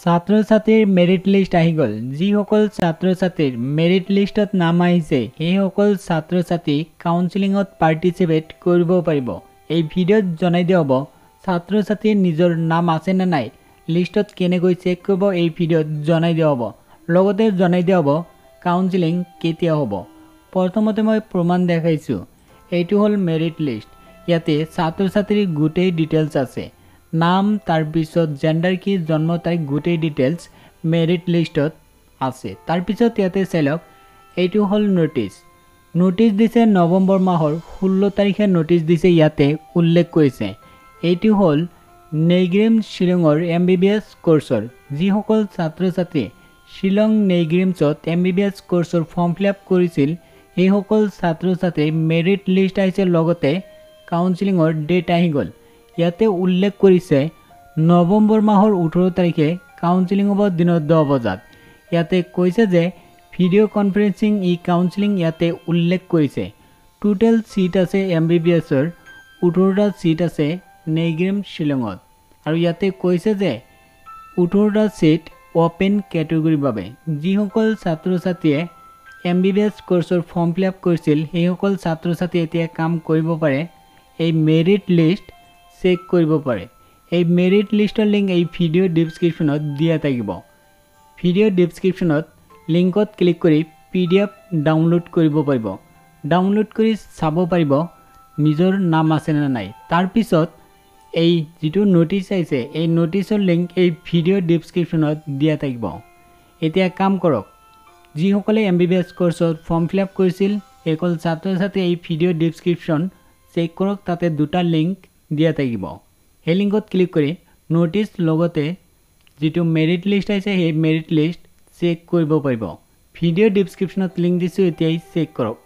ছাত্ৰ ছাত্ৰীৰ merit list আহি গ'ল। যিসকল ছাত্ৰ ছাত্ৰীৰ মেৰিট লিষ্টত নাম আহিছে সেইসকল ছাত্ৰ ছাত্ৰী কাউন্সেলিঙত পাৰ্টিচিপেট কৰিব পাৰিব। এই ভিডিঅ'ত জনাই দিয়া হ'ব ছাত্ৰ ছাত্ৰীৰ নিজৰ নাম আছে নে নাই, লিষ্টত কেনেকৈ চেক কৰিব এই ভিডিঅ'ত জনাই দিয়া হ'ব। লগতে জনাই দিয়া হ'ব কাউন্সেলিং কেতিয়া হ'ব। প্ৰথমতে মই প্ৰমাণ দেখাইছোঁ, এইটো হ'ল মেৰিট লিষ্ট। ইয়াতে ছাত্ৰ ছাত্ৰীৰ গোটেই ডিটেইলছ আছে, নাম, তাৰপিছত জেণ্ডাৰ কি, জন্ম তাৰিখ, গোটেই ডিটেইলছ মেৰিট লিষ্টত আছে। তাৰপিছত ইয়াতে চাই লওক, এইটো হ'ল নোটিছ দিছে নৱেম্বৰ মাহৰ 16 তাৰিখে নোটিছ দিছে। ইয়াতে উল্লেখ কৰিছে এইটো হ'ল নেইগ্ৰিম শ্বিলঙৰ MBBS কোৰ্চৰ যিসকল ছাত্ৰ ছাত্ৰী শ্বিলং নেইগ্ৰিমছত MBBS কোৰ্চৰ ফৰ্ম ফিল আপ কৰিছিল সেইসকল ছাত্ৰ ছাত্ৰীৰ মেৰিট লিষ্ট আহিছে, লগতে কাউন্সেলিঙৰ ডেট আহি গ'ল। ইয়াতে উল্লেখ কৰিছে নৱেম্বৰ মাহৰ 18 তাৰিখে কাউন্সেলিং হ'ব দিনৰ 10 বজাত। ইয়াতে কৈছে যে ভিডিঅ' কনফাৰেন্সিং কাউন্সেলিং ইয়াতে উল্লেখ কৰিছে। টোটেল সিট আছে MBBSৰ 18টা সিট আছে নেইগ্ৰিম শ্বিলঙত, আৰু ইয়াতে কৈছে যে 18টা সিট ওপেন কেটেগৰীৰ বাবে। যিসকল ছাত্ৰ ছাত্ৰীয়ে MBBS কোৰ্চৰ ফৰ্ম ফিল আপ কৰিছিল সেইসকল ছাত্ৰ ছাত্ৰী এতিয়া কাম কৰিব পাৰে, এই মেৰিট লিষ্ট চেক কৰিব পাৰে। এই মেৰিট লিষ্টৰ লিংক এই ভিডিঅ' ডিছক্ৰিপশ্যনত দিয়া থাকিব। ভিডিঅ' ডিছক্ৰিপশ্যনত লিংকত ক্লিক কৰি PDF ডাউনলোড কৰিব পাৰিব। ডাউনলোড কৰি চাব পাৰিব নিজৰ নাম আছে নে নাই। তাৰপিছত এই যিটো নোটিছ আহিছে এই নোটিছৰ লিংক এই ভিডিঅ' ডিছক্ৰিপশ্যনত দিয়া থাকিব। এতিয়া কাম কৰক, যিসকলে MBBS কোৰ্চত ফৰ্ম ফিল আপ কৰিছিল সেইসকল ছাত্ৰ ছাত্ৰী এই ভিডিঅ' ডিছক্ৰিপশ্যন চেক কৰক, তাতে দুটা লিংক দিয়া থাকিব। সেই লিংকত ক্লিক কৰি নোটিছ লগতে যিটো মেৰিট লিষ্ট আহিছে সেই মেৰিট লিষ্ট চেক কৰিব পাৰিব। ভিডিঅ' ডিছক্ৰিপশ্যনত লিংক দিছোঁ, এতিয়াই চেক কৰক।